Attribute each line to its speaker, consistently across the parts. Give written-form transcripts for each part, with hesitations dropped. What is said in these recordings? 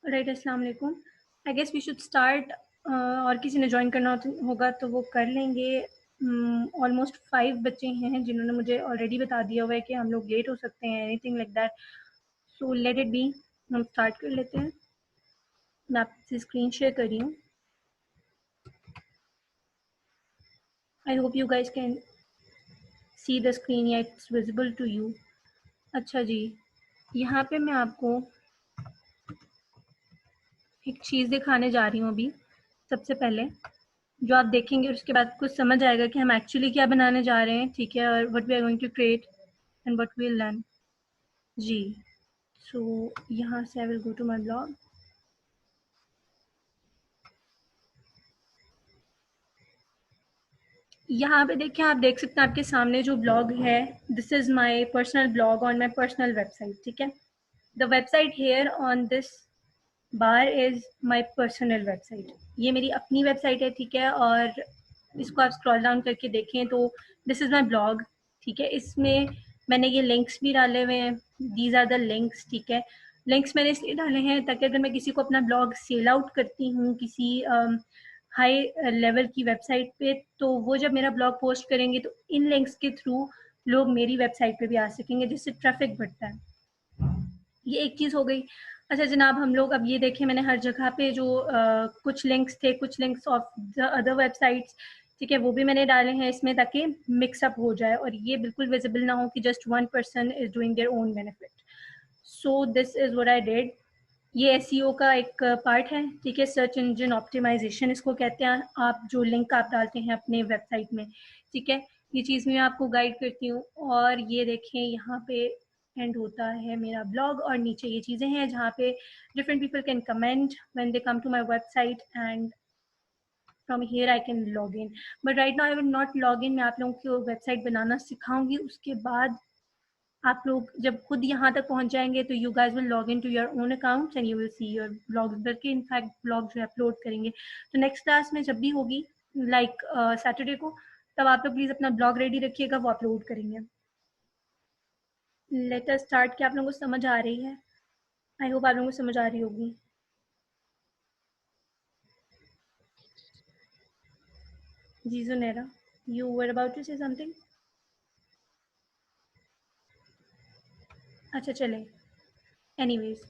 Speaker 1: Right, अस्सलाम वालेकुम। I guess we should start. और किसी ने ज्वाइन करना होगा तो वो कर लेंगे। ऑलमोस्ट 5 बच्चे हैं जिन्होंने मुझे ऑलरेडी बता दिया हुआ है कि हम लोग लेट हो सकते हैं, anything like that. So let it be, हम स्टार्ट कर लेते हैं। मैं आपसे स्क्रीन शेयर कर रही हूँ। I hope you guys can see the screen या इट्स विजिबल टू यू। अच्छा जी, यहाँ पे मैं आपको एक चीज़ दिखाने जा रही हूँ अभी। सबसे पहले जो आप देखेंगे उसके बाद कुछ समझ आएगा कि हम एक्चुअली क्या बनाने जा रहे हैं, ठीक है, और what we are going to create and what we will learn. जी, सो यहाँ से I will go to my blog. यहाँ पे देखिए, आप देख सकते हैं आपके सामने जो ब्लॉग है, this is my personal blog on my personal website, ठीक है। The website here on this bar is my personal website. ये मेरी अपनी वेबसाइट है, ठीक है। और इसको आप स्क्रॉल डाउन करके देखें तो दिस इज माय ब्लॉग, ठीक है। इसमें मैंने ये लिंक्स भी डाले हुए हैं, दीज आर द लिंक्स, ठीक है। लिंक्स मैंने इसलिए डाले हैं ताकि अगर मैं किसी को अपना ब्लॉग सेल आउट करती हूँ किसी हाई लेवल की वेबसाइट पे, तो वो जब मेरा ब्लॉग पोस्ट करेंगे तो इन लिंक्स के थ्रू लोग मेरी वेबसाइट पे भी आ सकेंगे, जिससे ट्रैफिक बढ़ता है। ये एक चीज़ हो गई। अच्छा जनाब, हम लोग अब ये देखें, मैंने हर जगह पे जो कुछ लिंक्स थे, कुछ links of the other websites, ठीक है, वो भी मैंने डाले हैं इसमें ताकि मिक्सअप हो जाए और ये बिल्कुल विजिबल ना हो कि just one person is doing their own benefit. So this is what I did. ये एसईओ का एक पार्ट है, ठीक है। सर्च इंजन ऑप्टिमाइजेशन इसको कहते हैं। आप जो लिंक आप डालते हैं अपने वेबसाइट में, ठीक है, ये चीज़ मैं आपको गाइड करती हूँ। और ये देखें, यहाँ पे एंड होता है मेरा ब्लॉग और नीचे ये चीज़ें हैं जहाँ पे different people can comment when they come to my website and from here I can log in. But right now I will not log in. मैं आप लोगों को वेबसाइट बनाना सिखाऊंगी, उसके बाद आप लोग जब खुद यहाँ तक पहुँच जाएंगे तो you guys will log in to your own accounts and you will see your blogs, बल्कि इनफैक्ट ब्लॉग जो अपलोड करेंगे। तो नेक्स्ट क्लास में जब भी होगी, लाइक सैटरडे को, तब आप लोग प्लीज़ अपना ब्लॉग रेडी रखिएगा, वो अपलोड करेंगे। Let us start. क्या आप लोगों को समझ आ रही है? आई होप आप लोगों को समझ आ रही होगी। जी Junaira, you were about to say something. अच्छा चले, anyways,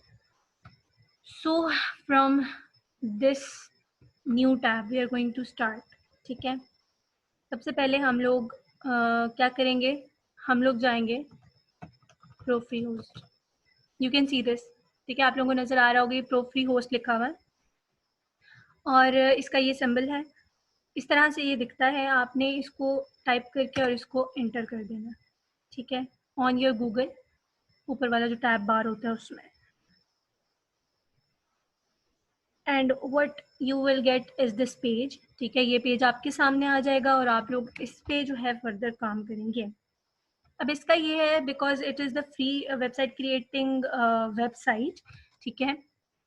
Speaker 1: so from this new tab we are going to start, ठीक है। सबसे पहले हम लोग क्या करेंगे, हम लोग जाएंगे pro free host. You can see this, ठीक है, आप लोगों को नज़र आ रहा होगा ये प्रो फ्री होस्ट लिखा हुआ है और इसका ये सिंबल है। इस तरह से ये दिखता है। आपने इसको टाइप करके और इसको एंटर कर देना, ठीक है, ऑन योर गूगल, ऊपर वाला जो टैब बार होता है उसमें। And what you will gate is this page, ठीक है। ये पेज आपके सामने आ जाएगा और आप लोग इस पे जो है फर्दर काम करेंगे। अब इसका ये है, because it is the free website creating website, ठीक है।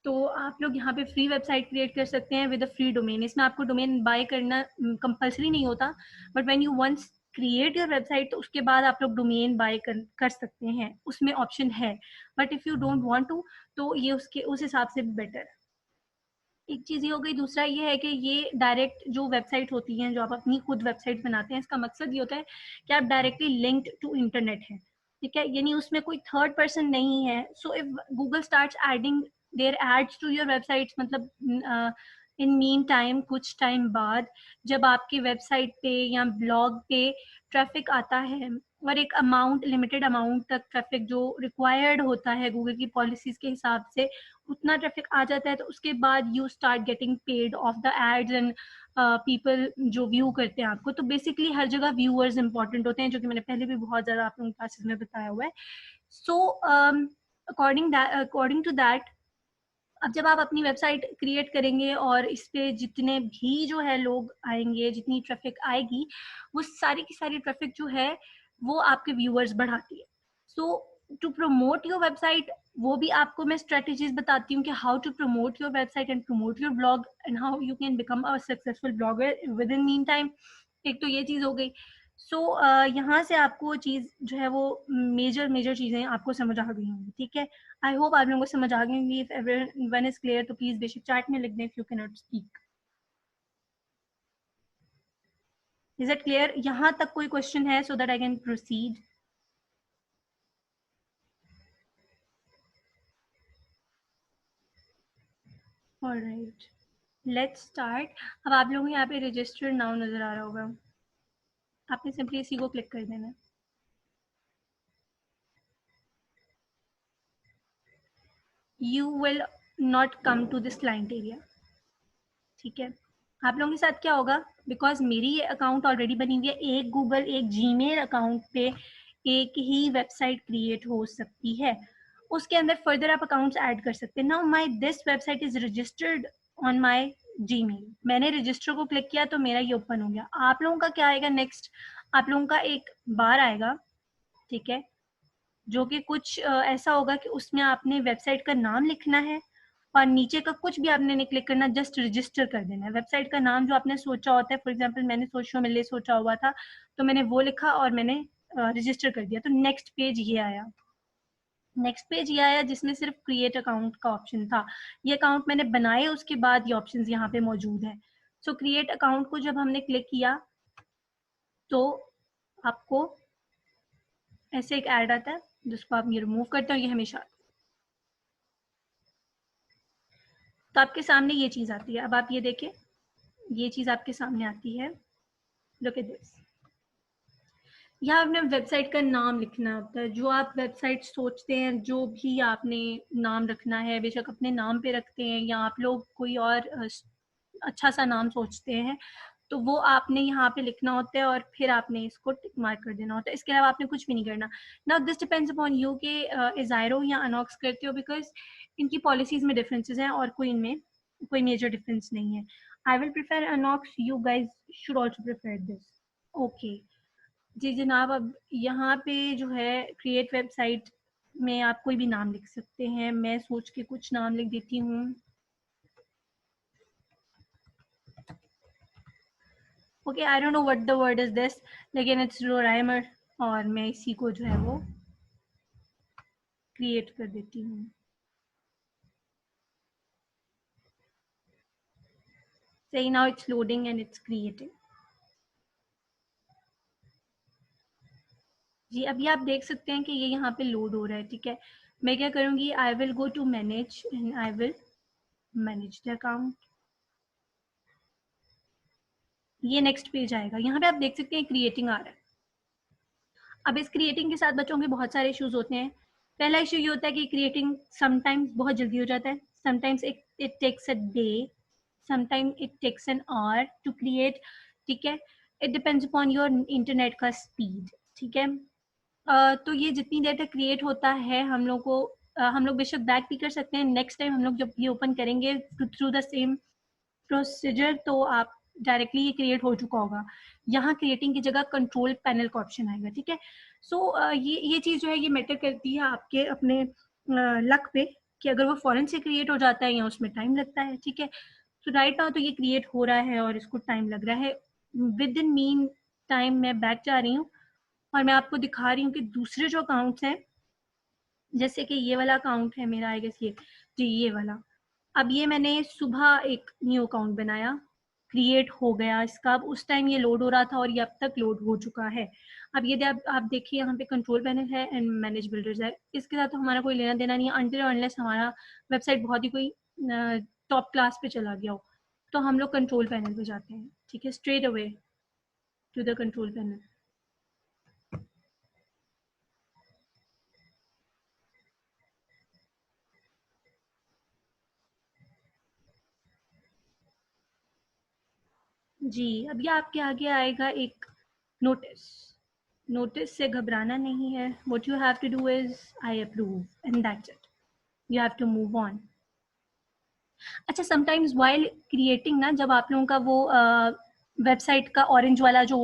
Speaker 1: तो आप लोग यहाँ पे फ्री वेबसाइट क्रिएट कर सकते हैं विद अ फ्री डोमेन। इसमें आपको डोमेन बाय करना कंपलसरी नहीं होता, but when you once create your website तो उसके बाद आप लोग डोमेन बाय कर सकते हैं, उसमें ऑप्शन है। But if you don't want to, तो ये उसके उस हिसाब से बेटर है। एक चीज़ ये हो गई। दूसरा ये है कि ये डायरेक्ट जो वेबसाइट होती हैं, जो आप अपनी खुद वेबसाइट बनाते हैं, इसका मकसद ये होता है कि आप डायरेक्टली लिंक्ड टू इंटरनेट हैं, ठीक है, यानी उसमें कोई थर्ड पर्सन नहीं है। So if Google starts adding their ads to your websites, मतलब इन मीन टाइम, कुछ टाइम बाद जब आपकी वेबसाइट पे या ब्लॉग पे ट्रैफिक आता है और एक अमाउंट, लिमिटेड अमाउंट तक ट्रैफिक जो रिक्वायर्ड होता है गूगल की पॉलिसीज के हिसाब से, उतना ट्रैफिक आ जाता है, तो उसके बाद you start getting paid of the ads and people जो व्यू करते हैं आपको। तो बेसिकली हर जगह व्यूअर्स इंपॉर्टेंट होते हैं, जो कि मैंने पहले भी बहुत ज़्यादा आप लोगों क्लासेस में बताया हुआ है। सो अकॉर्डिंग टू दैट, अब जब आप अपनी वेबसाइट क्रिएट करेंगे और इस पे जितने भी जो है लोग आएंगे, जितनी ट्रैफिक आएगी, वो सारी की सारी ट्रैफिक जो है वो आपके व्यूअर्स बढ़ाती है। So to promote your website, वो भी आपको मैं स्ट्रेटेजीज बताती हूँ कि how to promote your website and promote your blog and how you can become a successful blogger within mean time. एक तो ये चीज़ हो गई। सो यहाँ से आपको चीज़ जो है वो मेजर चीज़ें आपको समझ आ गई होंगी, ठीक है। आई होप आप लोगों को समझ आ गई होंगी। इफ एवरीवन इज क्लियर तो प्लीज बेशक चैट में लिख दें if you can not speak. Is it clear? यहाँ तक कोई क्वेश्चन है so that I can proceed? Alright, let's start. अब आप लोगों को यहाँ पे रजिस्टर्ड नाउ नजर आ रहा होगा, आपने सिंपली इसी को क्लिक कर देना। You will not come to this client area, ठीक है। आप लोगों के साथ क्या होगा, बिकॉज मेरी ये अकाउंट ऑलरेडी बनी हुई है, एक गूगल एक जीमेल अकाउंट पे एक ही वेबसाइट क्रिएट हो सकती है, उसके अंदर फर्दर आप अकाउंट्स ऐड कर सकते हैं। Now my this website is registered on my Gmail, मैंने रजिस्टर को क्लिक किया तो मेरा ये ओपन हो गया। आप लोगों का क्या आएगा नेक्स्ट, आप लोगों का एक बार आएगा, ठीक है, जो कि कुछ ऐसा होगा कि उसमें आपने वेबसाइट का नाम लिखना है और नीचे का कुछ भी आपने नहीं क्लिक करना, जस्ट रजिस्टर कर देना है। वेबसाइट का नाम जो आपने सोचा होता है, फॉर एग्जांपल मैंने सोशल मीडिया सोचा हुआ था तो मैंने वो लिखा और मैंने रजिस्टर कर दिया, तो नेक्स्ट पेज ये आया। नेक्स्ट पेज ये आया जिसमें सिर्फ क्रिएट अकाउंट का ऑप्शन था। ये अकाउंट मैंने बनाए उसके बाद ये ऑप्शंस यहाँ पे मौजूद है। सो क्रिएट अकाउंट को जब हमने क्लिक किया तो आपको ऐसे एक ऐड आता है जिसको आप ये रिमूव करते हो, ये हमेशा, तो आपके सामने ये चीज आती है। अब आप ये देखें, ये चीज आपके सामने आती है, लुक एट दिस। यहाँ आपने वेबसाइट का नाम लिखना होता है, जो आप वेबसाइट सोचते हैं, जो भी आपने नाम रखना है, बेशक अपने नाम पे रखते हैं या आप लोग कोई और अच्छा सा नाम सोचते हैं, तो वो आपने यहाँ पे लिखना होता है और फिर आपने इसको टिक मार्क कर देना होता है। इसके अलावा आपने कुछ भी नहीं करना। Now this depends upon you कि इजायरो या अनॉक्स करते हो, बिकॉज इनकी पॉलिसीज में डिफरेंसेस हैं और कोई इनमें कोई मेजर डिफरेंस नहीं है। आई विल प्रेफर अनॉक्स, you guys should also prefer this. Okay जी जनाब, अब यहाँ पे जो है क्रिएट वेबसाइट में आप कोई भी नाम लिख सकते हैं। मैं सोच के कुछ नाम लिख देती हूँ। Okay, I don't know what the word is this, लेकिन इट्स रोराइमर और मैं इसी को जो है वो क्रिएट कर देती हूँ। सही, now it's loading and it's creating. जी अभी आप देख सकते हैं कि ये यहाँ पे लोड हो रहा है, ठीक है। मैं क्या करूँगी, I will go to manage and I will manage the account. ये नेक्स्ट पेज आएगा, यहाँ पे आप देख सकते हैं क्रिएटिंग आ रहा है। अब इस क्रिएटिंग के साथ बच्चों के बहुत सारे इश्यूज होते हैं। पहला इशू ये होता है कि क्रिएटिंग समटाइम्स बहुत जल्दी हो जाता है, sometimes it takes a day, sometime it takes an hour to create, ठीक है। It depends upon your internet का स्पीड, ठीक है। तो ये जितनी देर तक क्रिएट होता है हम लोग को हम लोग बेशक बैक भी कर सकते हैं। नेक्स्ट टाइम हम लोग जब ये ओपन करेंगे थ्रू द सेम प्रोसीजर तो आप डायरेक्टली ये क्रिएट हो चुका होगा। यहाँ क्रिएटिंग की जगह कंट्रोल पैनल का ऑप्शन आएगा, ठीक है। सो ये चीज़ जो है ये मैटर करती है आपके अपने लक पे कि अगर वो फॉरन से क्रिएट हो जाता है या उसमें टाइम लगता है, ठीक है। तो राइट नाउ तो ये क्रिएट हो रहा है और इसको टाइम लग रहा है। विद इन मीन टाइम मैं बैक जा रही हूँ और मैं आपको दिखा रही हूँ कि दूसरे जो अकाउंट्स हैं, जैसे कि ये वाला अकाउंट है मेरा, आई गेस ये जी ये वाला। अब ये मैंने सुबह एक न्यू अकाउंट बनाया, क्रिएट हो गया इसका, अब उस टाइम ये लोड हो रहा था और ये अब तक लोड हो चुका है। अब ये आप देखिए यहाँ पे कंट्रोल पैनल है एंड मैनेज बिल्डर्स है, इसके साथ तो हमारा कोई लेना देना नहीं है अनटिल अनलेस हमारा वेबसाइट बहुत ही कोई टॉप क्लास पे चला गया हो, तो हम लोग कंट्रोल पैनल पे जाते हैं, ठीक है, straight away to the control panel. जी अभी आपके आगे आएगा एक नोटिस। नोटिस से घबराना नहीं है, what you have to do is I approve and that's it, you have to move on. अच्छा समटाइम्स वाइल क्रिएटिंग ना, जब आप लोगों का वो वेबसाइट का ऑरेंज वाला जो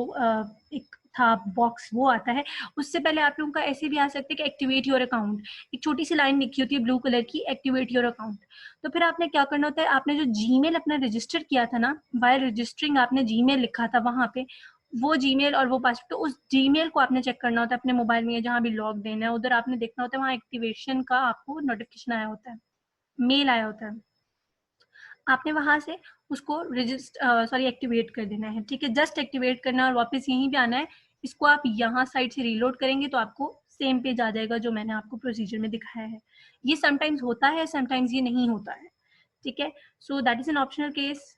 Speaker 1: एक था बॉक्स वो आता है, उससे पहले आप लोगों का ऐसे भी आ सकते हैं कि एक्टिवेट योर अकाउंट, एक छोटी सी लाइन लिखी होती है ब्लू कलर की, एक्टिवेट योर अकाउंट। तो फिर आपने क्या करना होता है, आपने जो जीमेल अपना रजिस्टर किया था ना, वाइल रजिस्टरिंग आपने जीमेल लिखा था वहां पे, वो जीमेल और वो पासवर्ड, तो उस जीमेल को आपने चेक करना होता है अपने मोबाइल में, जहाँ भी लॉग देना है उधर आपने देखना होता है, वहाँ एक्टिवेशन का आपको नोटिफिकेशन आया होता है, मेल आया होता है, आपने वहां से उसको एक्टिवेट कर देना है, ठीक है, जस्ट एक्टिवेट करना और वापस यहीं पे आना है। इसको आप यहाँ साइड से रीलोड करेंगे तो आपको सेम पेज आ जाएगा जो मैंने आपको प्रोसीजर में दिखाया है। ये समटाइम्स होता है, समटाइम्स ये नहीं होता है, ठीक है। So that is an optional case.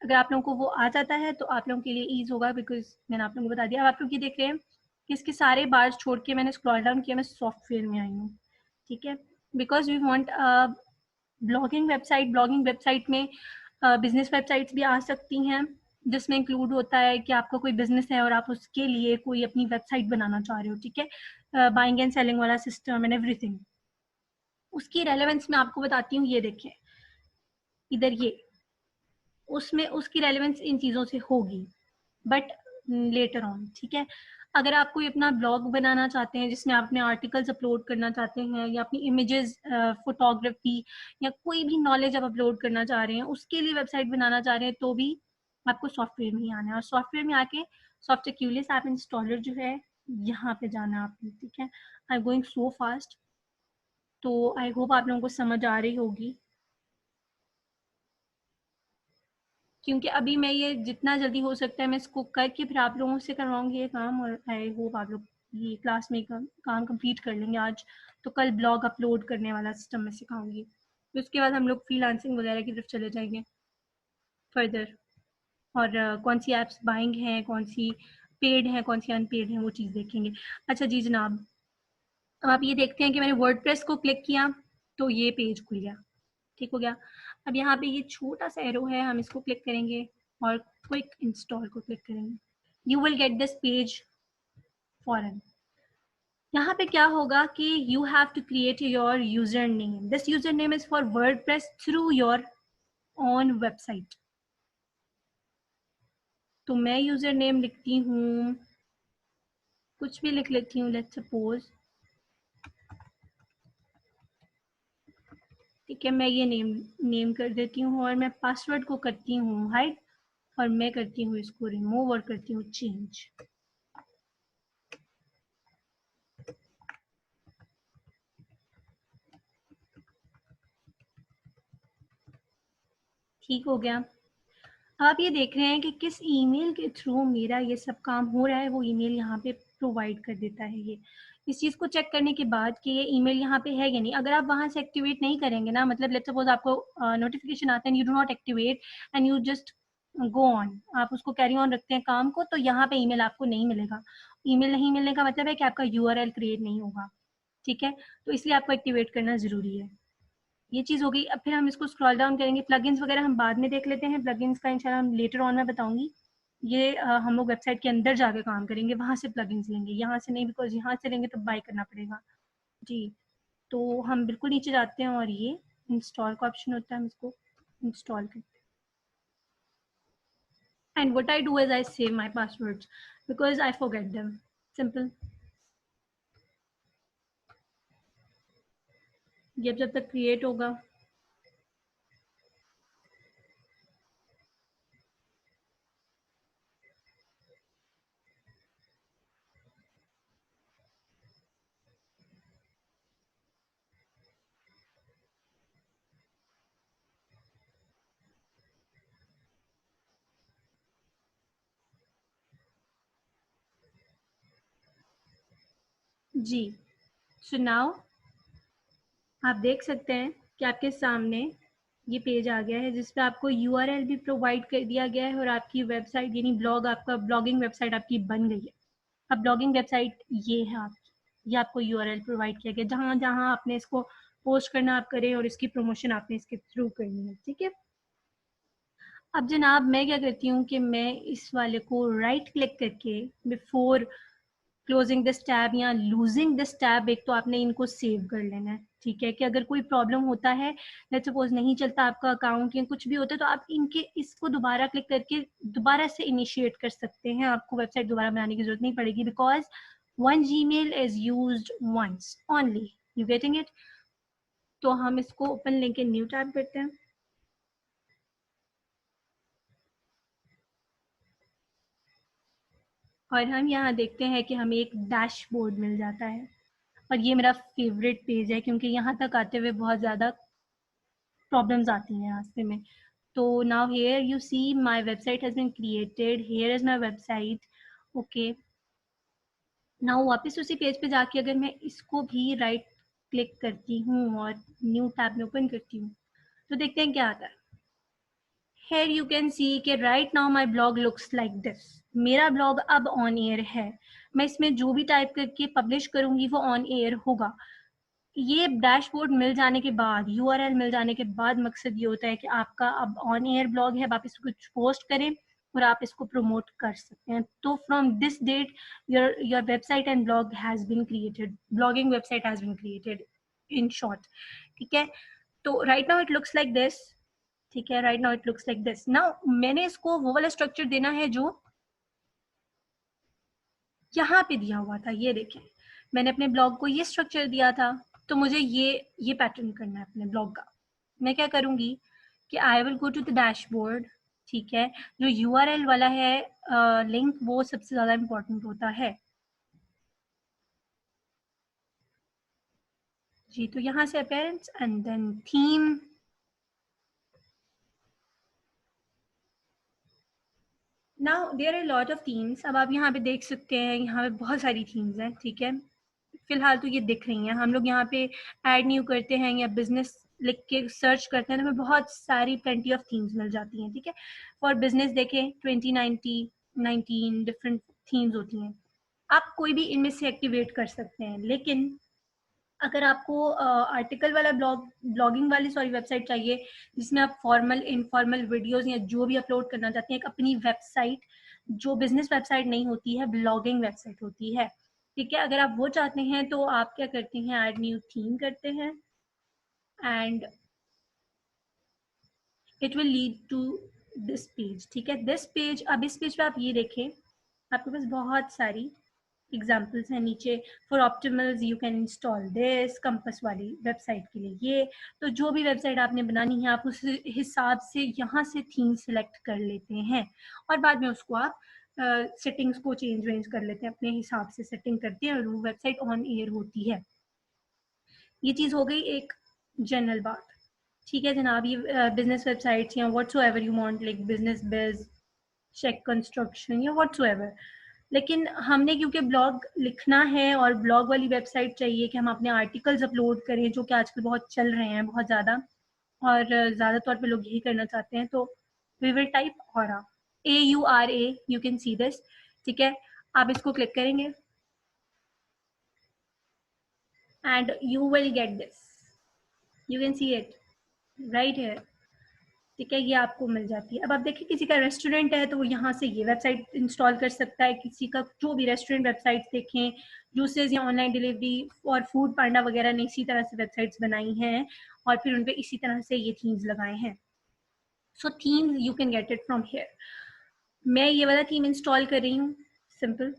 Speaker 1: अगर आप लोगों को वो आ जाता है तो आप लोगों के लिए ईज होगा, बिकॉज मैंने आप लोगों को बता दिया। अब आप लोग ये देख रहे हैं कि इसके सारे बार्स छोड़ के मैंने स्क्रॉल डाउन किया, मैं सॉफ्टवेयर में आई हूँ, ठीक है, because we want blogging website में बिजनेस वेबसाइट्स भी आ सकती हैं, जिसमें इंक्लूड होता है कि आपका कोई बिजनेस है और आप उसके लिए कोई अपनी वेबसाइट बनाना चाह रहे हो, ठीक है, बाइंग एंड सेलिंग वाला सिस्टम एंड एवरीथिंग। उसकी रेलेवेंस मैं आपको बताती हूँ, ये देखिए इधर, ये उसमें उसकी रेलेवेंस इन चीज़ों से होगी, बट लेटर ऑन, ठीक है। अगर आप कोई अपना ब्लॉग बनाना चाहते हैं जिसमें आप अपने आर्टिकल्स अपलोड करना चाहते हैं, या अपनी इमेजेस, फोटोग्राफी या कोई भी नॉलेज आप अपलोड करना चाह रहे हैं, उसके लिए वेबसाइट बनाना चाह रहे हैं, तो भी आपको सॉफ्टवेयर में ही आना है। और सॉफ्टवेयर में आके सॉफ्टवेयर क्यूलियस ऐप इंस्टॉलर जो है यहाँ पे जाना है आपने, ठीक है। आई एम गोइंग सो फास्ट, तो आई होप आप लोगों को समझ आ रही होगी, क्योंकि अभी मैं ये जितना जल्दी हो सकता है मैं इसको करके फिर आप लोगों से करवाऊंगी ये काम, और आई होप आप लोग ये क्लास में काम कंप्लीट कर लेंगे आज। तो कल ब्लॉग अपलोड करने वाला सिस्टम मैं सिखाऊंगी, तो उसके बाद हम लोग फ्रीलांसिंग वगैरह की तरफ चले जाएंगे फर्दर, और कौन सी एप्स बाइंग हैं, कौन सी पेड हैं, कौन सी अनपेड हैं, वो चीज़ देखेंगे। अच्छा जी जनाब, अब आप ये देखते हैं कि मैंने वर्डप्रेस को क्लिक किया तो ये पेज खुल गया, ठीक हो गया। अब यहाँ पे ये छोटा सा एरो है, हम इसको क्लिक करेंगे और क्विक इंस्टॉल को क्लिक करेंगे। You will get this page फॉरन। यहाँ पे क्या होगा कि you have to create your user name, this user name is for WordPress through your own website. तो मैं यूजर नेम लिखती हूँ, कुछ भी लिख लेती हूँ, लेट्स सपोज, ठीक है, मैं ये नेम कर देती हूँ, और मैं पासवर्ड को करती हूँ हाइड, और मैं करती हूँ इसको रिमूव और करती हूँ चेंज। ठीक हो गया। आप ये देख रहे हैं कि किस ईमेल के थ्रू मेरा ये सब काम हो रहा है, वो ईमेल यहाँ पे प्रोवाइड कर देता है ये। इस चीज़ को चेक करने के बाद कि ये ईमेल यहाँ पे है या नहीं, अगर आप वहाँ से एक्टिवेट नहीं करेंगे ना, मतलब लेट्स सपोज आपको नोटिफिकेशन आता है, you do not activate and you just go on, आप उसको कैरी ऑन रखते हैं काम को, तो यहाँ पे ईमेल आपको नहीं मिलेगा। ईमेल नहीं मिलने का मतलब है कि आपका यूआरएल क्रिएट नहीं होगा, ठीक है, तो इसलिए आपको एक्टिवेट करना ज़रूरी है। ये चीज़ हो गई। अब फिर हम इसको स्क्रॉल डाउन करेंगे, प्लगइन्स वगैरह हम बाद में देख लेते हैं, प्लगइन्स का इंशाल्लाह हम लेटर ऑन में बताऊंगी। ये हम लोग वेबसाइट के अंदर जाके काम करेंगे, वहाँ से प्लगइन्स लेंगे, यहाँ से नहीं, बिकॉज यहाँ से लेंगे तो बाय करना पड़ेगा जी। तो हम बिल्कुल नीचे जाते हैं और ये इंस्टॉल का ऑप्शन होता है, हम इसको इंस्टॉल करते हैं। And what I do is I save my passwords because I forget them, simple. ये जब तक क्रिएट होगा, जी। सो नाउ आप देख सकते हैं कि आपके सामने ये पेज आ गया है, जिसपे आपको यूआरएल भी प्रोवाइड कर दिया गया है, और आपकी वेबसाइट यानी ब्लॉग, आपका ब्लॉगिंग वेबसाइट आपकी बन गई है। अब ब्लॉगिंग वेबसाइट ये है आपकी, ये आपको यूआरएल प्रोवाइड किया गया, जहाँ जहाँ आपने इसको पोस्ट करना आप करें, और इसकी प्रमोशन आपने इसके थ्रू करनी है, ठीक है। अब जनाब मैं क्या करती हूँ कि मैं इस वाले को राइट क्लिक करके बिफोर क्लोजिंग दिस टैब या लूजिंग दिस टैब, एक तो आपने इनको सेव कर लेना है, ठीक है, कि अगर कोई प्रॉब्लम होता है, लेट्स सपोज नहीं चलता आपका अकाउंट या कुछ भी होता है, तो आप इनके इसको दोबारा क्लिक करके दोबारा से इनिशिएट कर सकते हैं, आपको वेबसाइट दोबारा बनाने की जरूरत नहीं पड़ेगी, because one Gmail is used once only, you getting it. तो हम इसको ओपन लेके न्यू टैब करते हैं। और हम यहाँ देखते हैं कि हमें एक डैशबोर्ड मिल जाता है, और ये मेरा फेवरेट पेज है क्योंकि यहाँ तक आते हुए बहुत ज़्यादा प्रॉब्लम्स आती हैं रास्ते में. तो now here you see my website has been created, here is my website. Okay, now वापस उसी पेज पे जाके अगर मैं इसको भी राइट क्लिक करती हूँ और न्यू टैब में ओपन करती हूँ, तो देखते हैं क्या आता है. Here you can see कि right now my blog looks like this. मेरा blog अब on air है. मैं इसमें जो भी टाइप करके पब्लिश करूंगी वो on air होगा. ये डैशबोर्ड मिल जाने के बाद, URL मिल जाने के बाद मकसद ये होता है कि आपका अब ऑन एयर ब्लॉग है, अब आप इसको कुछ पोस्ट करें और आप इसको प्रमोट कर सकते हैं. तो from this date your website and blog has been created, blogging website has been created in short. ठीक है, तो right now it looks like this. ठीक है, right now it looks like this. Now मैंने इसको वो वाला स्ट्रक्चर देना है जो यहाँ पे दिया हुआ था. ये देखें, मैंने अपने ब्लॉग को ये स्ट्रक्चर दिया था, तो मुझे ये पैटर्न करना है अपने ब्लॉग का. मैं क्या करूंगी कि I will go to the dashboard. ठीक है, जो URL वाला है लिंक, वो सबसे ज़्यादा इम्पोर्टेंट होता है जी. तो यहाँ से appearance and then theme. Now there are lot of themes. अब आप यहाँ पे देख सकते हैं, यहाँ पे बहुत सारी थीम्स हैं. ठीक है, फिलहाल तो ये दिख रही हैं. हम लोग यहाँ पे ऐड न्यू करते हैं या बिजनेस लिख के सर्च करते हैं तो हमें बहुत सारी प्लेंटी ऑफ थीम्स मिल जाती हैं. ठीक है, फॉर बिजनेस देखें 2019 डिफरेंट थीम्स होती हैं. आप कोई भी इनमें से एक्टिवेट कर सकते हैं. लेकिन अगर आपको आर्टिकल वाला ब्लॉगिंग वाली वेबसाइट चाहिए जिसमें आप फॉर्मल इनफॉर्मल वीडियोस या जो भी अपलोड करना चाहते हैं, एक अपनी वेबसाइट जो बिजनेस वेबसाइट नहीं होती है, ब्लॉगिंग वेबसाइट होती है. ठीक है, अगर आप वो चाहते हैं तो आप क्या करते हैं, ऐड न्यू थीम करते हैं and it will lead to this page. ठीक है, दिस पेज. अब इस पेज पे आप ये देखें, आपके पास बहुत सारी एग्जाम्पल्स हैं नीचे. For ऑप्टिमल्स you can install this, compass वाली वेबसाइट के लिए ये. तो जो भी वेबसाइट आपने बनानी है आप उस हिसाब से यहाँ से थीम सिलेक्ट कर लेते हैं और बाद में उसको आप सेटिंग्स को चेंज वेंज कर लेते हैं, अपने हिसाब से सेटिंग करते हैं और वो वेबसाइट ऑन एयर होती है. ये चीज़ हो गई एक जनरल बात. ठीक है जनाब, ये बिजनेस वेबसाइट्स या whatsoever you want, like business biz, शेक कंस्ट्रक्शन या व्हाट्सो एवर. लेकिन हमने क्योंकि ब्लॉग लिखना है और ब्लॉग वाली वेबसाइट चाहिए कि हम अपने आर्टिकल्स अपलोड करें जो कि आजकल बहुत चल रहे हैं बहुत ज़्यादा, और ज़्यादा तौर पे लोग यही करना चाहते हैं. तो we will type aura, AURA, you can see this. ठीक है, आप इसको क्लिक करेंगे and you will get this. You can see it right है. ठीक है, ये आपको मिल जाती है. अब आप देखिए, किसी का रेस्टोरेंट है तो वो यहाँ से ये वेबसाइट इंस्टॉल कर सकता है. किसी का जो भी रेस्टोरेंट वेबसाइट्स देखें, जूसेस या ऑनलाइन डिलीवरी और फूड पांडा वगैरह ने इसी तरह से वेबसाइट्स बनाई हैं और फिर उन पर इसी तरह से ये थीम्स लगाए हैं. So themes you can get it from here. मैं ये वाला थीम इंस्टॉल कर रही हूँ, सिंपल.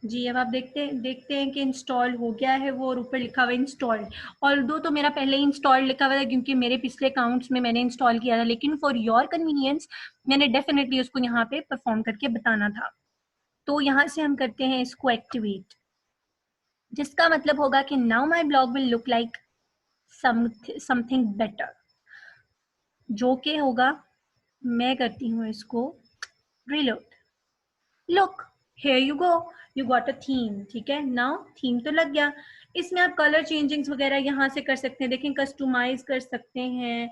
Speaker 1: जी, अब आप देखते हैं कि इंस्टॉल हो गया है वो, और ऊपर लिखा हुआ है इंस्टॉल्ड. और दो तो मेरा पहले ही इंस्टॉल लिखा हुआ था क्योंकि मेरे पिछले अकाउंट्स में मैंने इंस्टॉल किया था, लेकिन फॉर योर कन्वीनियंस मैंने डेफिनेटली उसको यहाँ पे परफॉर्म करके बताना था. तो यहाँ से हम करते हैं इसको एक्टिवेट, जिसका मतलब होगा कि now my blog will look like something better. जो कि होगा, मैं करती हूँ इसको reload. Look, here you go, you got a theme. ठीक है, नाउ थीम तो लग गया. इसमें आप कलर चेंजिंग्स वगैरह यहाँ से कर सकते हैं. देखें, कस्टमाइज कर सकते हैं,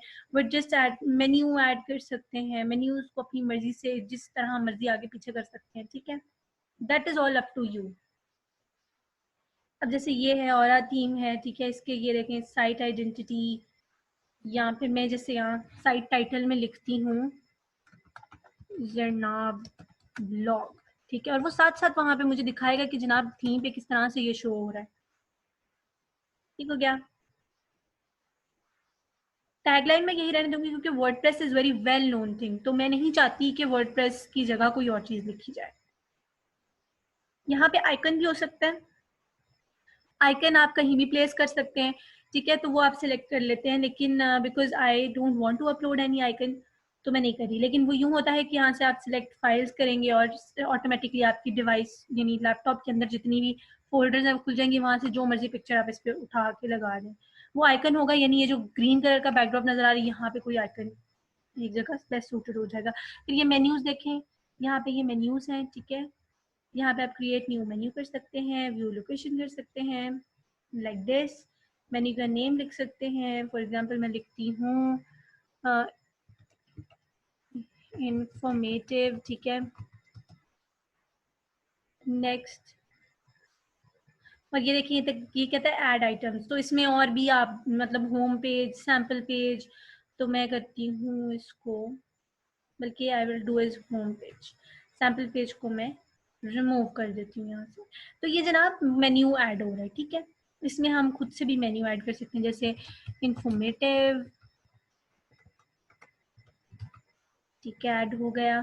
Speaker 1: जस्ट ऐड मेन्यू ऐड कर सकते हैं. मेन्यूज को अपनी मर्जी से जिस तरह मर्जी आगे पीछे कर सकते हैं. ठीक है, that is all up to you. अब जैसे ये है और थीम है. ठीक है, इसके ये देखें साइट आइडेंटिटी, या फिर मैं जैसे यहाँ साइट टाइटल में लिखती हूँ जरनाब ब्लॉग. ठीक है, और वो साथ साथ वहां पे मुझे दिखाएगा कि जनाब थीम पे किस तरह से ये शो हो रहा है। ठीक हो गया। टैगलाइन मैं यही रहने दूंगी क्योंकि WordPress is very well known thing, तो मैं नहीं चाहती कि वर्डप्रेस की जगह कोई और चीज लिखी जाए। यहाँ पे आइकन भी हो सकता है, आइकन आप कहीं भी प्लेस कर सकते हैं। ठीक है, तो वो आप सिलेक्ट कर लेते हैं, लेकिन because I don't want to upload any icon, तो मैं नहीं करी। लेकिन वो यूं होता है कि यहाँ से आप सिलेक्ट फाइल्स करेंगे और ऑटोमेटिकली आपकी डिवाइस यानी लैपटॉप के अंदर जितनी भी फोल्डर्स हैं खुल जाएंगी, वहां से जो मर्जी पिक्चर आप इस पर उठा के लगा दें वो आइकन होगा। यानी ये जो ग्रीन कलर का बैकड्रॉप नजर आ रही है यहाँ पे कोई आइकन एक जगह बेस्ट सूटेड हो जाएगा। फिर ये मेन्यूज देखें, यहाँ पे ये मेन्यूज हैं। ठीक है, यहाँ पे आप क्रिएट न्यू मेन्यू कर सकते हैं, व्यू लोकेशन कर सकते हैं लाइक दिस। मेन्यू का नेम लिख सकते हैं, फॉर एग्जांपल मैं लिखती हूँ इंफॉर्मेटिव। ठीक है, नेक्स्ट। और ये देखिए तक ये कहता है ऐड आइटम्स, तो इसमें और भी आप मतलब होम पेज, सैम्पल पेज, तो मैं करती हूँ इसको, बल्कि I will do is home page, sample page को मैं रिमूव कर देती हूँ यहाँ से। तो ये जनाब मेन्यू ऐड हो रहा है। ठीक है, इसमें हम खुद से भी मेन्यू ऐड कर सकते हैं, जैसे इंफॉर्मेटिव। ठीक है, ऐड हो गया।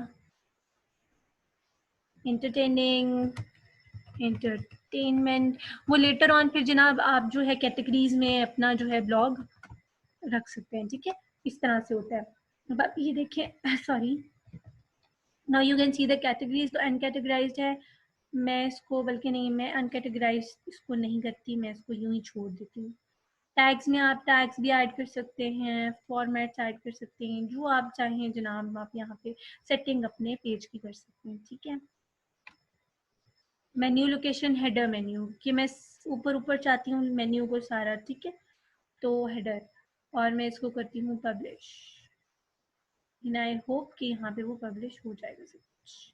Speaker 1: एंटरटेनिंग, एंटरटेनमेंट, वो लेटर ऑन फिर जनाब आप जो है कैटेगरीज में अपना जो है ब्लॉग रख सकते हैं। ठीक है, इस तरह से होता है। अब ये देखिए sorry, now you can see the categories, तो अनकैटेगराइज्ड है। मैं इसको बल्कि नहीं, मैं अनकैटेगराइज इसको नहीं करती, मैं इसको यूं ही छोड़ देती हूँ। टैग्स में आप टैग्स भी ऐड कर सकते हैं, फॉर्मेट्स ऐड कर सकते हैं, जो आप चाहें जनाब आप यहाँ पे सेटिंग अपने पेज की कर सकते हैं। ठीक है, मेन्यू लोकेशन हेडर मेन्यू कि मैं ऊपर ऊपर चाहती हूँ मेन्यू को सारा। ठीक है, तो हेडर, और मैं इसको करती हूँ पब्लिश, एंड आई होप कि यहाँ पे वो पब्लिश हो जाएगा सब कुछ।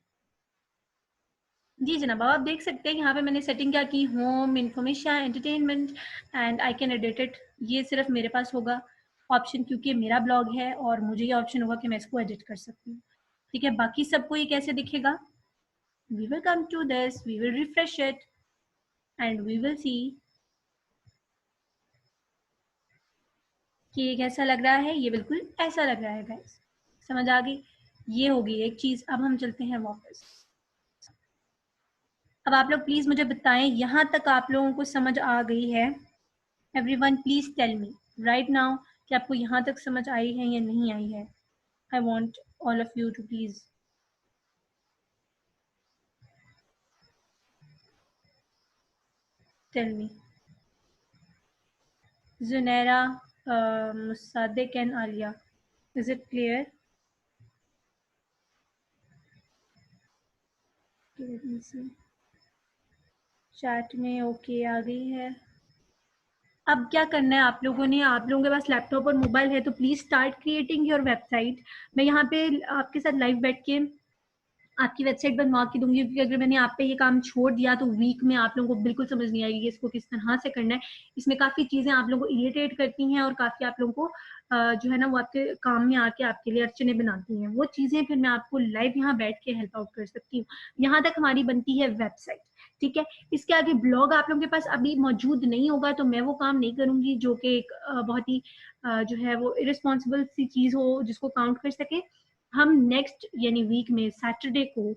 Speaker 1: जी जनाब, आप देख सकते हैं यहाँ पे मैंने सेटिंग क्या की, home, information, entertainment and I can edit it. ये सिर्फ मेरे पास होगा ऑप्शन क्योंकि मेरा ब्लॉग है और मुझे ये ऑप्शन होगा कि मैं इसको एडिट कर सकती हूँ। ठीक है, बाकी सबको ये कैसे दिखेगा, we will come to this, we will refresh it and we will see कि ये कैसा लग रहा है। ये बिल्कुल ऐसा लग रहा है गाइस, समझ आ गई। ये होगी एक चीज। अब हम चलते हैं वापस। अब आप लोग प्लीज मुझे बताएं यहाँ तक आप लोगों को समझ आ गई है। Everyone please tell me right now कि आपको यहाँ तक समझ आई है या नहीं आई है। I want all of you to please tell me. Junaira, Musadiq and Alia, is it clear? Chat में ओके आ गई है। अब क्या करना है आप लोगों ने, आप लोगों के पास लैपटॉप और मोबाइल है तो please start creating your website. मैं यहाँ पे आपके साथ लाइव बैठ के आपकी वेबसाइट बनवा के दूंगी, क्योंकि अगर मैंने आप पे ये काम छोड़ दिया तो वीक में आप लोगों को बिल्कुल समझ नहीं आएगी कि इसको किस तरह से करना है। इसमें काफ़ी चीज़ें आप लोगों को इरिटेट करती हैं और काफ़ी आप लोगों को जो है ना वो आपके काम में आके आपके लिए अड़चने बनाती हैं। वो चीज़ें फिर मैं आपको लाइव यहाँ बैठ के हेल्प आउट कर सकती हूँ। यहाँ तक हमारी बनती है वेबसाइट। ठीक है, इसके आगे ब्लॉग आप लोगों के पास अभी मौजूद नहीं होगा तो मैं वो काम नहीं करूंगी जो कि एक बहुत ही जो है वो इरिस्पॉन्सिबल सी चीज़ हो जिसको काउंट कर सके। हम नेक्स्ट यानी वीक में सैटरडे को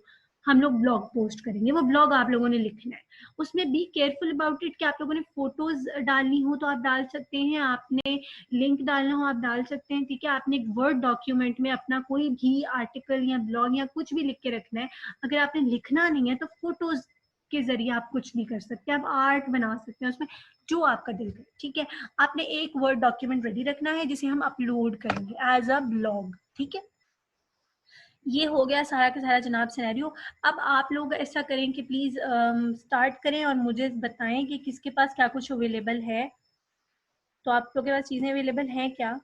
Speaker 1: हम लोग ब्लॉग पोस्ट करेंगे। वो ब्लॉग आप लोगों ने लिखना है, उसमें बी केयरफुल अबाउट इट कि आप लोगों ने फोटोज डालनी हो तो आप डाल सकते हैं, आपने लिंक डालना हो आप डाल सकते हैं। ठीक है, आपने एक वर्ड डॉक्यूमेंट में अपना कोई भी आर्टिकल या ब्लॉग या कुछ भी लिख के रखना है। अगर आपने लिखना नहीं है तो फोटोज के जरिए आप कुछ भी कर सकते हैं, आप आर्ट बना सकते हैं उसमें, जो आपका दिल करे। ठीक है, आपने एक वर्ड डॉक्यूमेंट रेडी रखना है जिसे हम अपलोड करेंगे एज अ ब्लॉग। ठीक है, ये हो गया सारा का सारा जनाब सिनेरियो। अब आप लोग ऐसा करें कि प्लीज़ स्टार्ट करें और मुझे बताएं कि किसके पास क्या कुछ अवेलेबल है। तो आप लोगों के पास चीज़ें अवेलेबल हैं क्या?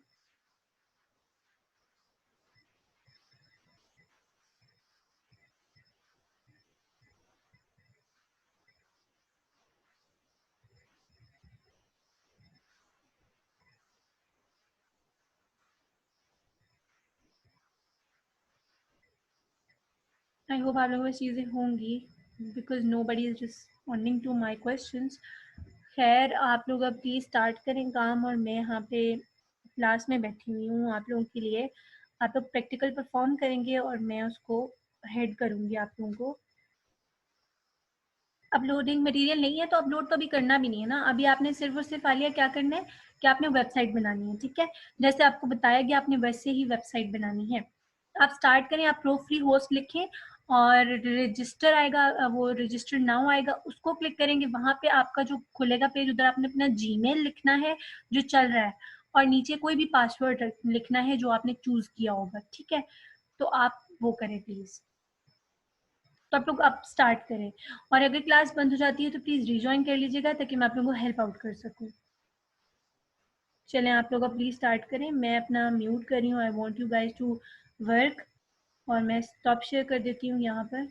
Speaker 1: आई होप आप लोगों को चीज़ें होंगी because nobody is responding to my question. खैर आप लोग अब प्लीज़ स्टार्ट करें काम और मैं यहाँ पे क्लास में बैठी हुई हूँ आप लोगों के लिए। आप लोग प्रैक्टिकल परफॉर्म करेंगे और मैं उसको हेड करूँगी आप लोगों को। अपलोडिंग मटेरियल नहीं है तो अपलोड तो अभी करना भी नहीं है ना। अभी आपने सिर्फ और सिर्फ आलिया क्या करना है कि आपने वेबसाइट बनानी है, ठीक है। जैसे आपको बताया गया आपने वैसे ही वेबसाइट बनानी है। आप स्टार्ट करें, आप प्रो फ्री होस्ट लिखें और रजिस्टर आएगा, वो रजिस्टर नाउ आएगा, उसको क्लिक करेंगे। वहां पे आपका जो खुलेगा पेज, उधर आपने अपना जीमेल लिखना है जो चल रहा है और नीचे कोई भी पासवर्ड लिखना है जो आपने चूज किया होगा, ठीक है। तो आप वो करें प्लीज। तो आप लोग अब स्टार्ट करें और अगर क्लास बंद हो जाती है तो प्लीज़ रिजॉइन कर लीजिएगा ताकि मैं आप लोगों को हेल्प आउट कर सकूँ। चलें आप लोग अब प्लीज़ स्टार्ट करें। मैं अपना म्यूट कर रही हूँ। I want you guys to work और मैं स्टॉप शेयर कर देती हूँ यहाँ पर।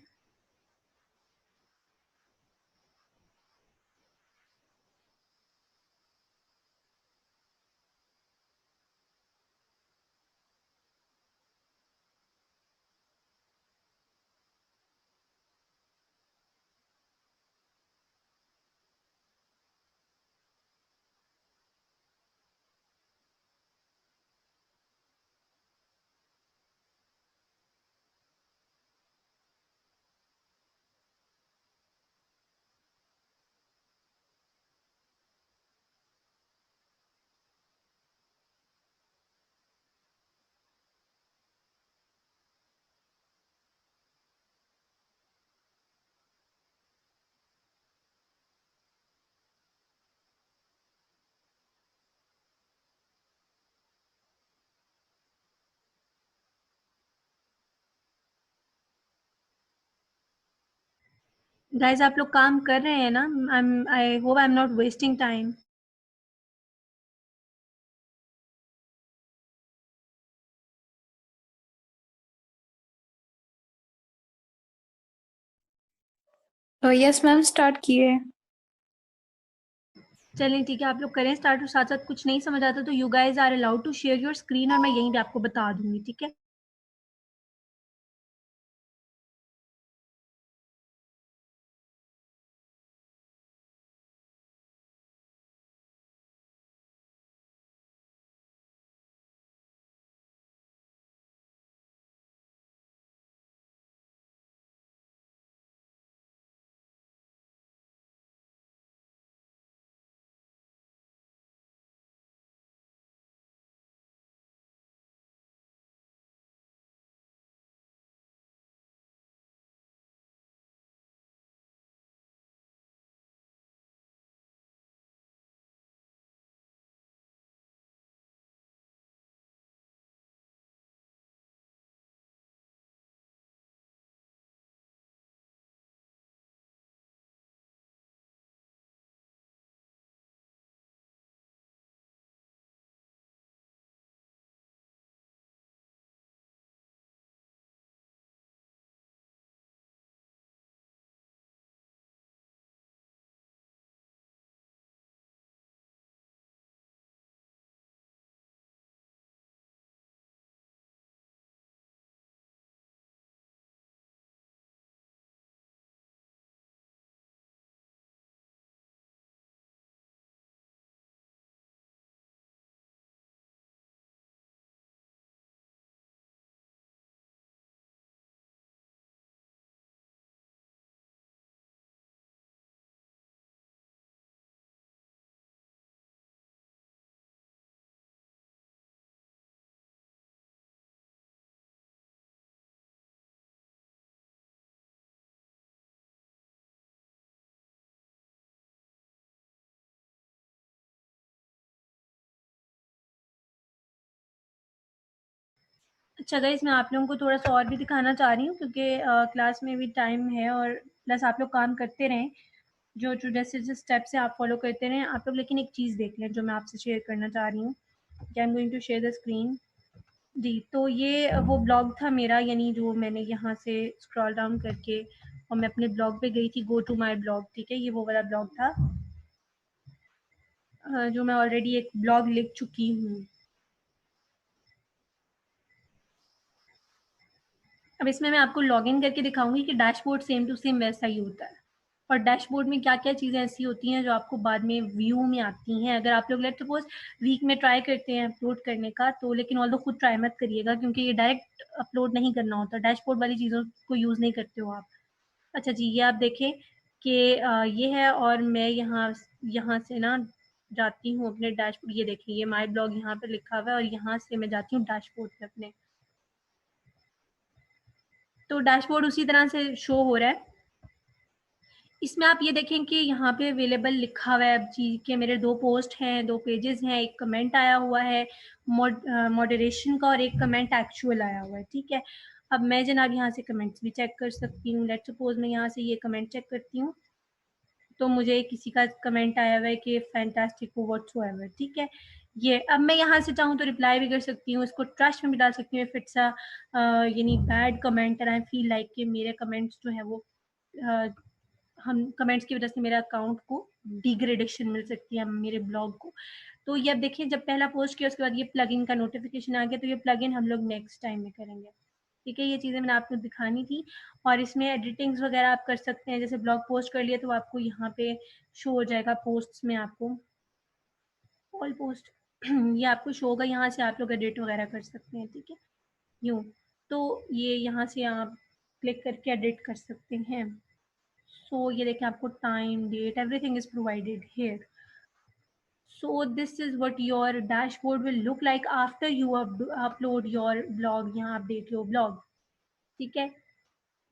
Speaker 1: गाइज आप लोग काम कर रहे हैं ना? I hope I am not wasting time.
Speaker 2: Yes ma'am, start किए।
Speaker 1: चलें ठीक है, आप लोग करें स्टार्ट और साथ साथ कुछ नहीं समझ आता तो you guys are allowed to share your screen और मैं यहीं पे आपको बता दूंगी, ठीक है। अच्छा गाइस, मैं आप लोगों को थोड़ा सा और भी दिखाना चाह रही हूँ क्योंकि क्लास में भी टाइम है और प्लस आप लोग काम करते रहें। जो जो जैसे जो स्टेप्स है आप फॉलो करते रहें आप लोग। लेकिन एक चीज़ देख लें जो मैं आपसे शेयर करना चाह रही हूँ कि I am going to share the screen. जी, तो ये वो ब्लॉग था मेरा, यानी जो मैंने यहाँ से स्क्रॉल डाउन करके और मैं अपने ब्लॉग पे गई थी, गो टू माय ब्लॉग, ठीक है। ये वो वाला ब्लॉग था जो मैं ऑलरेडी एक ब्लॉग लिख चुकी हूँ। अब इसमें मैं आपको लॉगिन करके दिखाऊंगी कि डैशबोर्ड सेम टू सेम वैसा ही होता है, और डैशबोर्ड में क्या क्या चीज़ें ऐसी होती हैं जो आपको बाद में व्यू में आती हैं। अगर आप लोग लेट सपोज वीक में ट्राई करते हैं अपलोड करने का, तो लेकिन ऑल्दो खुद ट्राई मत करिएगा, क्योंकि ये डायरेक्ट अपलोड नहीं करना होता, डैशबोर्ड वाली चीज़ों को यूज़ नहीं करते हो आप। अच्छा जी, ये आप देखें कि ये है, और मैं यहाँ यहाँ से ना जाती हूँ अपने डैशबोर्ड, ये देखिए ये माई ब्लॉग यहाँ पे लिखा हुआ है, और यहाँ से मैं जाती हूँ डैशबोर्ड पे अपने, तो डैशबोर्ड उसी तरह से शो हो रहा है। इसमें आप ये देखें कि यहाँ पे अवेलेबल लिखा हुआ है जी के मेरे 2 पोस्ट हैं, 2 पेजेस हैं, 1 कमेंट आया हुआ है मॉडरेशन का, और 1 कमेंट एक्चुअल आया हुआ है, ठीक है। अब मैं जनाब यहाँ से कमेंट्स भी चेक कर सकती हूँ। लेट्स सपोज मैं यहाँ से ये कमेंट चेक करती हूँ, तो मुझे किसी का कमेंट आया हुआ है कि फैंटास्टिक व्हाटसोएवर, ठीक है। ये अब मैं यहाँ से चाहूँ तो रिप्लाई भी कर सकती हूँ, इसको ट्रस्ट में भी डाल सकती हूँ, इफ इट्स अ यानी bad comment and I feel like कि मेरे कमेंट्स जो है वो हम कमेंट्स की वजह से मेरे अकाउंट को डिग्रेडेशन मिल सकती है मेरे ब्लॉग को। तो ये अब देखिए, जब पहला पोस्ट किया उसके बाद ये प्लगइन का नोटिफिकेशन आ गया, तो ये प्लगइन हम लोग नेक्स्ट टाइम में करेंगे, ठीक है। ये चीज़ें मैंने आपको दिखानी थी, और इसमें एडिटिंग्स वगैरह आप कर सकते हैं, जैसे ब्लॉग पोस्ट कर लिया तो आपको यहाँ पे शो हो जाएगा पोस्ट्स में, आपको ऑल पोस्ट ये आपको शो होगा, यहाँ से आप लोग एडिट वगैरह कर सकते हैं, ठीक है। यूँ तो ये यहाँ से आप क्लिक करके एडिट कर सकते हैं। सो ये देखें, आपको time date everything is provided here. So this is what your dashboard will look like after you upload your blog। यहाँ आप देख लो blog, ठीक है।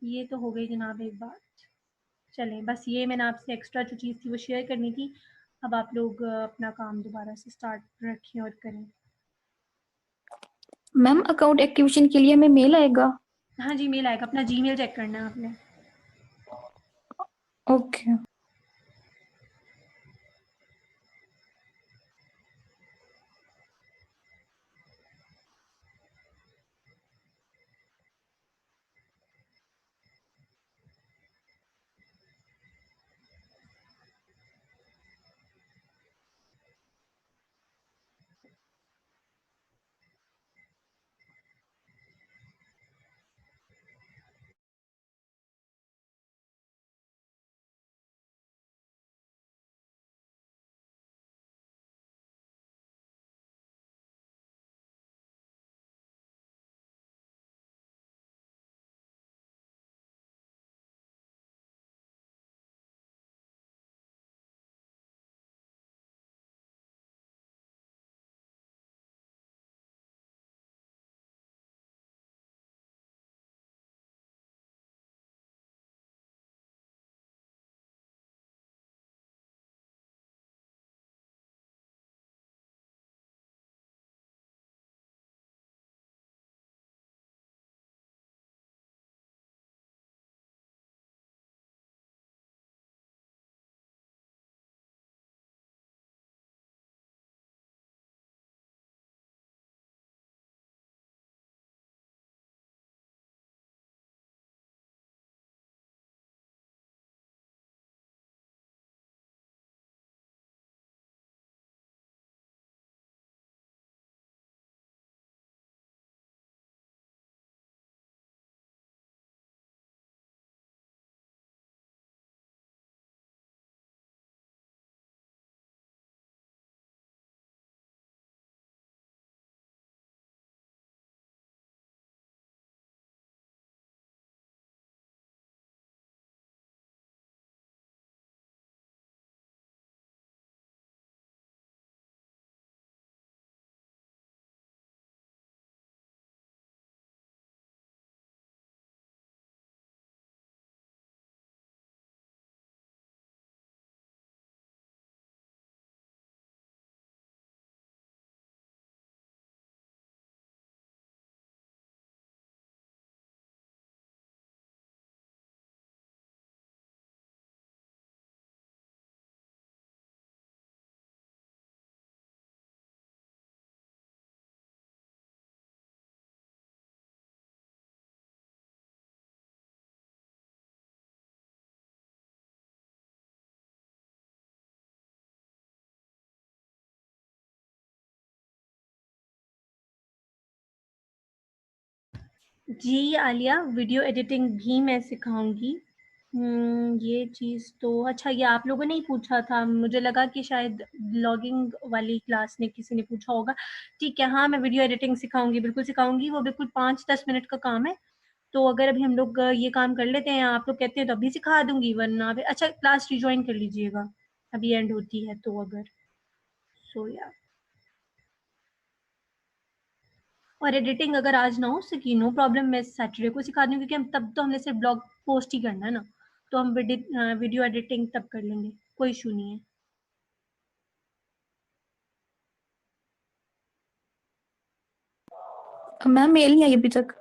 Speaker 1: ये तो हो गई जनाब एक बात। चलें, बस ये मैंने आपसे एक्स्ट्रा जो चीज़ थी वो शेयर करनी थी। अब आप लोग अपना काम दोबारा से स्टार्ट रखें और करें।
Speaker 2: मैम अकाउंट एक्टिवेशन के लिए हमें मेल आएगा?
Speaker 1: हाँ जी, मेल आएगा, अपना जीमेल चेक करना है आपने।
Speaker 2: ओके।
Speaker 1: जी आलिया, वीडियो एडिटिंग भी मैं सिखाऊंगी। ये चीज़ तो अच्छा, ये आप लोगों ने ही पूछा था, मुझे लगा कि शायद ब्लॉगिंग वाली क्लास ने किसी ने पूछा होगा। ठीक है, हाँ मैं वीडियो एडिटिंग सिखाऊंगी, बिल्कुल सिखाऊंगी। वो बिल्कुल 5-10 मिनट का काम है। तो अगर अभी हम लोग ये काम कर लेते हैं, आप लोग कहते हैं तो अभी सिखा दूंगी, वरना फिर अच्छा क्लास रिज्वाइन कर लीजिएगा अभी एंड होती है तो, अगर सो या। और एडिटिंग अगर आज ना हो सकी, नो प्रॉब्लम, मैं सैटरडे को सिखा दूंगी, क्योंकि हम तब तो हमने सिर्फ ब्लॉग पोस्ट ही करना है ना, तो हम वीडियो एडिटिंग तब कर लेंगे, कोई इशू नहीं है।
Speaker 2: मैम मेल नहीं आई अभी तक।